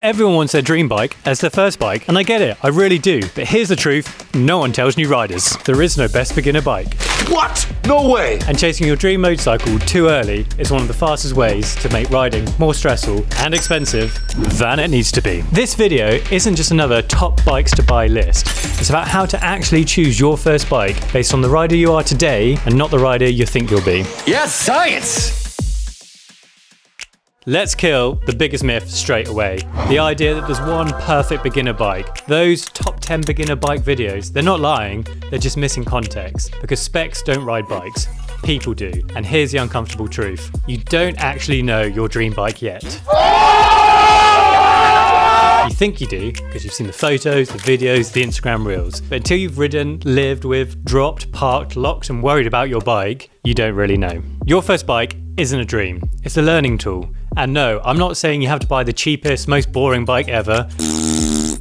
Everyone wants their dream bike as their first bike, and I get it, I really do. But here's the truth, no one tells new riders. There is no best beginner bike. What? No way! And chasing your dream motorcycle too early is one of the fastest ways to make riding more stressful and expensive than it needs to be. This video isn't just another top bikes to buy list. It's about how to actually choose your first bike based on the rider you are today and not the rider you think you'll be. Yes, science! Let's kill the biggest myth straight away. The idea that there's one perfect beginner bike. Those top 10 beginner bike videos, they're not lying, they're just missing context. Because specs don't ride bikes, people do. And here's the uncomfortable truth. You don't actually know your dream bike yet. You think you do, because you've seen the photos, the videos, the Instagram reels. But until you've ridden, lived with, dropped, parked, locked and worried about your bike, you don't really know. Your first bike isn't a dream, it's a learning tool. And no, I'm not saying you have to buy the cheapest, most boring bike ever.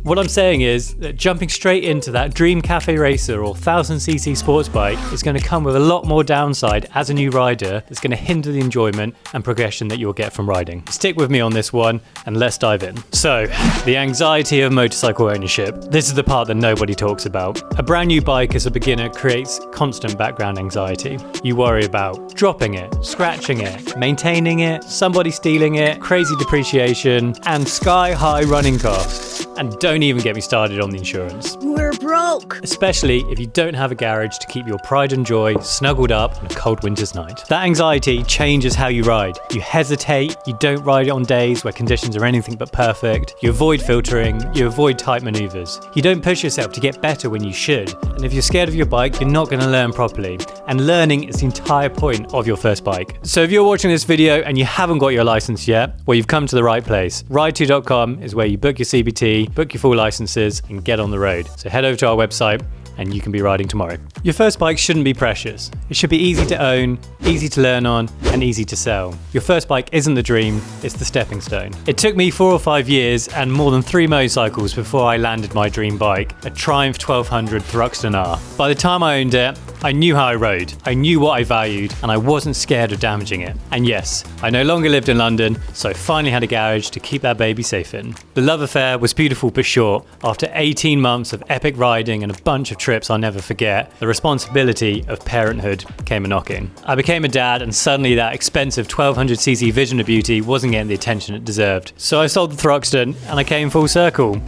What I'm saying is that jumping straight into that dream cafe racer or 1000cc sports bike is going to come with a lot more downside as a new rider that's going to hinder the enjoyment and progression that you'll get from riding. Stick with me on this one and let's dive in. So, the anxiety of motorcycle ownership. This is the part that nobody talks about. A brand new bike as a beginner creates constant background anxiety. You worry about dropping it, scratching it, maintaining it, somebody stealing it, crazy depreciation, and sky-high running costs. And don't even get me started on the insurance. We're broke. Especially if you don't have a garage to keep your pride and joy snuggled up on a cold winter's night. That anxiety changes how you ride. You hesitate, you don't ride on days where conditions are anything but perfect. You avoid filtering, you avoid tight maneuvers. You don't push yourself to get better when you should. And if you're scared of your bike, you're not going to learn properly. And learning is the entire point of your first bike. So if you're watching this video and you haven't got your license yet, well, you've come to the right place. RideTo.com is where you book your CBT, book your full licenses and get on the road. So head over to our website and you can be riding tomorrow. Your first bike shouldn't be precious. It should be easy to own, easy to learn on, and easy to sell. Your first bike isn't the dream, it's the stepping stone. It took me 4 or 5 years and more than 3 motorcycles before I landed my dream bike, a Triumph 1200 Thruxton R. By the time I owned it, I knew how I rode, I knew what I valued, and I wasn't scared of damaging it. And yes, I no longer lived in London, so I finally had a garage to keep that baby safe in. The love affair was beautiful but short. After 18 months of epic riding and a bunch of trips I'll never forget, the responsibility of parenthood came a-knocking. I became a dad and suddenly that expensive 1200cc Vision of Beauty wasn't getting the attention it deserved. So I sold the Thruxton and I came full circle,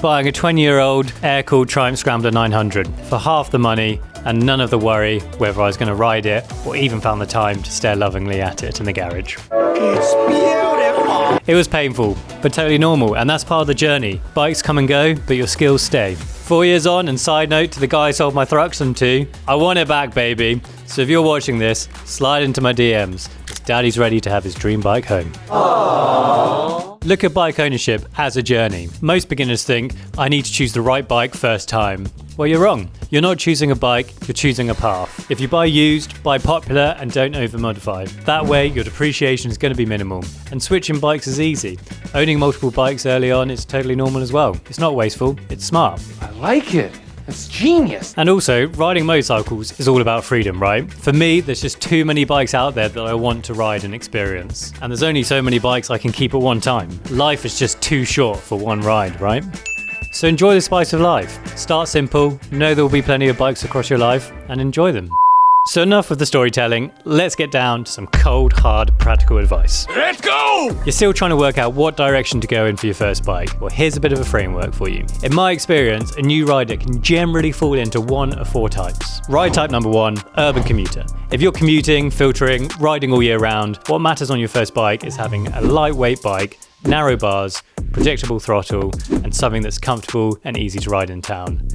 buying a 20-year-old air-cooled Triumph Scrambler 900 for half the money and none of the worry whether I was going to ride it or even found the time to stare lovingly at it in the garage. It's beautiful! It was painful, but totally normal, and that's part of the journey. Bikes come and go, but your skills stay. 4 years on, and side note to the guy I sold my Thruxton to, I want it back, baby. So if you're watching this, slide into my DMs. Daddy's ready to have his dream bike home. Aww. Look at bike ownership as a journey. Most beginners think, I need to choose the right bike first time. Well, you're wrong. You're not choosing a bike, you're choosing a path. If you buy used, buy popular and don't over-modify. That way, your depreciation is going to be minimal. And switching bikes is easy. Owning multiple bikes early on is totally normal as well. It's not wasteful, it's smart. I like it. It's genius. And also, riding motorcycles is all about freedom, right? For me, there's just too many bikes out there that I want to ride and experience. And there's only so many bikes I can keep at one time. Life is just too short for one ride, right? So enjoy the spice of life. Start simple, know there will be plenty of bikes across your life, and enjoy them. So enough of the storytelling, let's get down to some cold, hard, practical advice. Let's go! You're still trying to work out what direction to go in for your first bike. Well, here's a bit of a framework for you. In my experience, a new rider can generally fall into one of 4 types. Ride type number 1, urban commuter. If you're commuting, filtering, riding all year round, what matters on your first bike is having a lightweight bike, narrow bars, predictable throttle, and something that's comfortable and easy to ride in town.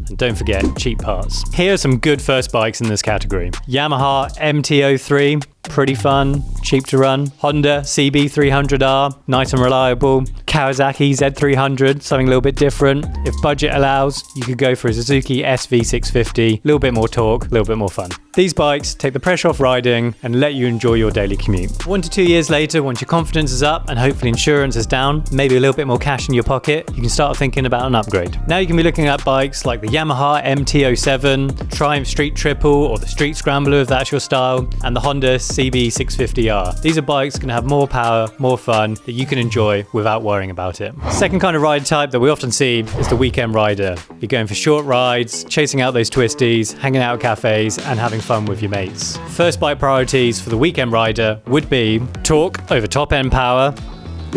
And don't forget, cheap parts. Here are some good first bikes in this category. Yamaha MT-03, pretty fun, cheap to run. Honda CB300R, nice and reliable. Kawasaki Z300, something a little bit different. If budget allows, you could go for a Suzuki SV650, a little bit more torque, a little bit more fun. These bikes take the pressure off riding and let you enjoy your daily commute. 1 to 2 years later, once your confidence is up and hopefully insurance is down, maybe a little bit more cash in your pocket, you can start thinking about an upgrade. Now you can be looking at bikes like the Yamaha MT-07, Triumph Street Triple or the Street Scrambler if that's your style, and the Honda CB650R. These are bikes that can have more power, more fun, that you can enjoy without worrying about it. Second kind of rider type that we often see is the weekend rider. You're going for short rides, chasing out those twisties, hanging out at cafes, and having fun with your mates. First bike priorities for the weekend rider would be torque over top-end power,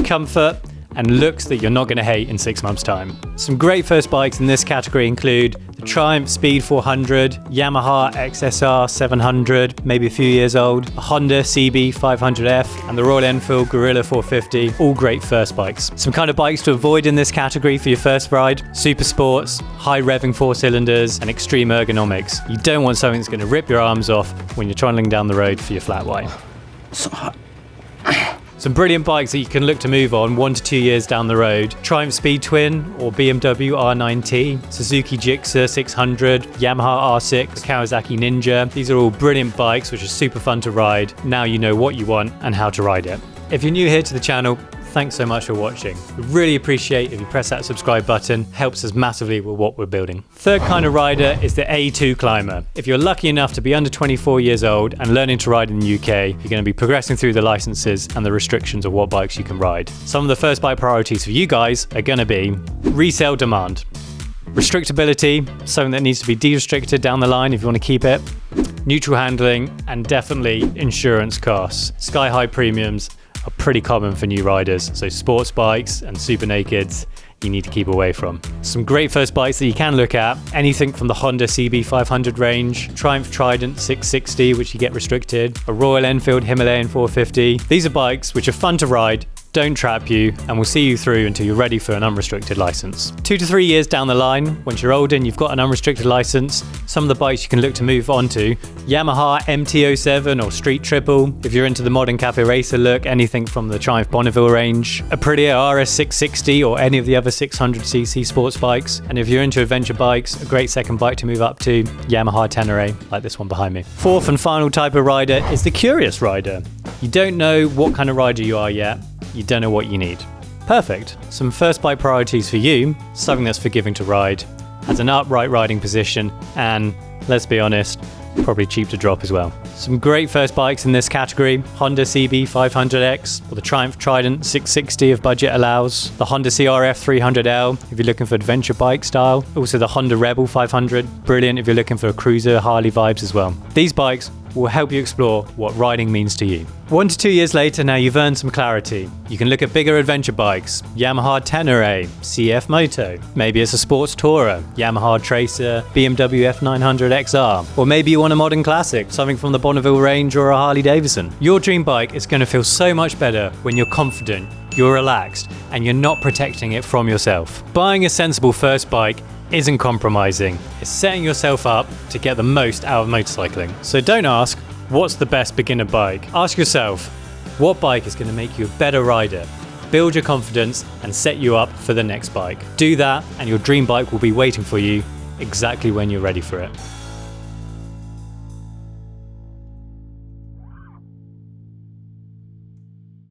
comfort, and looks that you're not going to hate in 6 months' time. Some great first bikes in this category include the Triumph Speed 400, Yamaha XSR 700, maybe a few years old, a Honda CB 500F, and the Royal Enfield Guerrilla 450, all great first bikes. Some kind of bikes to avoid in this category for your first ride: super sports, high revving 4 cylinders, and extreme ergonomics. You don't want something that's going to rip your arms off when you're trundling down the road for your flat white. So hot. Some brilliant bikes that you can look to move on 1 to 2 years down the road: Triumph Speed Twin or BMW R9T, Suzuki Gixxer 600, Yamaha R6, Kawasaki Ninja. These are all brilliant bikes which are super fun to ride. Now you know what you want and how to ride it. If you're new here to the channel, thanks so much for watching. We really appreciate if you press that subscribe button. Helps us massively with what we're building. Third kind of rider is the A2 climber. If you're lucky enough to be under 24 years old and learning to ride in the UK, you're going to be progressing through the licenses and the restrictions of what bikes you can ride. Some of the first bike priorities for you guys are going to be resale demand, restrictability, something that needs to be de-restricted down the line if you want to keep it, neutral handling, and definitely insurance costs. Sky-high premiums are pretty common for new riders, so sports bikes and super nakeds you need to keep away from. Some great first bikes that you can look at: anything from the Honda CB 500 range, Triumph Trident 660, which you get restricted, a Royal Enfield Himalayan 450. These are bikes which are fun to ride, don't trap you, and will see you through until you're ready for an unrestricted license. 2 to 3 years down the line, once you're older and you've got an unrestricted license, some of the bikes you can look to move on to: Yamaha MT-07 or Street Triple. If you're into the modern cafe racer look, anything from the Triumph Bonneville range, Aprilia RS660 or any of the other 600cc sports bikes. And if you're into adventure bikes, a great second bike to move up to: Yamaha Tenere, like this one behind me. Fourth and final type of rider is the curious rider. You don't know what kind of rider you are yet. You don't know what you need. Perfect. Some first bike priorities for you: something that's forgiving to ride, has an upright riding position, and, let's be honest, probably cheap to drop as well. Some great first bikes in this category: Honda CB 500X or the Triumph Trident 660 if budget allows, the Honda CRF 300L if you're looking for adventure bike style, also the Honda Rebel 500, brilliant if you're looking for cruiser Harley vibes as well. These bikes will help you explore what riding means to you. 1 to 2 years later, now you've earned some clarity. You can look at bigger adventure bikes: Yamaha Tenere, CF Moto. Maybe it's a sports tourer: Yamaha Tracer, BMW F900 XR. Or maybe you want a modern classic, something from the Bonneville range or a Harley Davidson. Your dream bike is going to feel so much better when you're confident, you're relaxed, and you're not protecting it from yourself. Buying a sensible first bike isn't compromising. It's setting yourself up to get the most out of motorcycling. So don't ask, what's the best beginner bike? Ask yourself, what bike is going to make you a better rider, build your confidence, and set you up for the next bike? Do that, and your dream bike will be waiting for you exactly when you're ready for it.